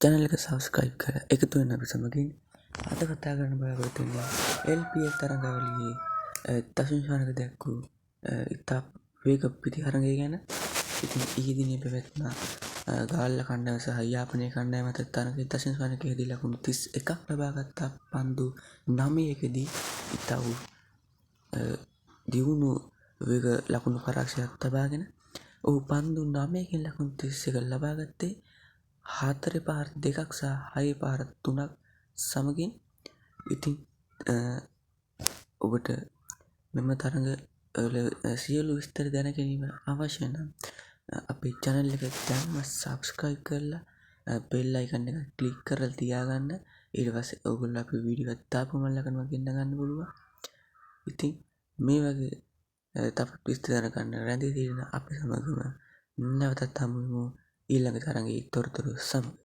channel එක subscribe කරලා එකතු වෙන්න අපි සමගින් අද කතා කරන්න බලාපොරොත්තු වෙන්නේ LPL තරඟාවලියේ දශම ශානක දැක්වූ ඉතා වේග පිටිහරඟය ගැන. ඉතින් ඊයේ දිනේ පැවැත්ම ගාල්ල කණ්ඩායම සහ යාපනයේ කණ්ඩායම අතර තරඟයේ දශම ශානකයේදී ලකුණු 31ක් ලබාගත් පන්දු 9කදී ඉතා වූ දියුණු වේග ලකුණු පරාක්ෂයක් තබාගෙන ඔහු පන්දු 9කින් ලකුණු 31 ලබා ගත්තේ 4 පාර 2ක් සහ 6 පාර 3ක් සමගින්. ඉතින් ඔබට මෙම තරඟ වල සියලු විස්තර දැන ගැනීම අවශ්‍ය නම් අපේ channel එක දැන්ම subscribe කරලා bell icon එක click කරලා තියාගන්න. ඊට පස්සේ ඔයගොල්ලෝ අපේ වීඩියෝ එක දාපුවම ළඟටම ගෙන්න ගන්න පුළුවන්. ඉතින් මේ වගේ තවත් විස්තර දැනගන්න රැඳී තියෙන අපි සමගම නැවතත් හමු වෙමු ඊළඟ තරඟයේ තොරතුරු සමග.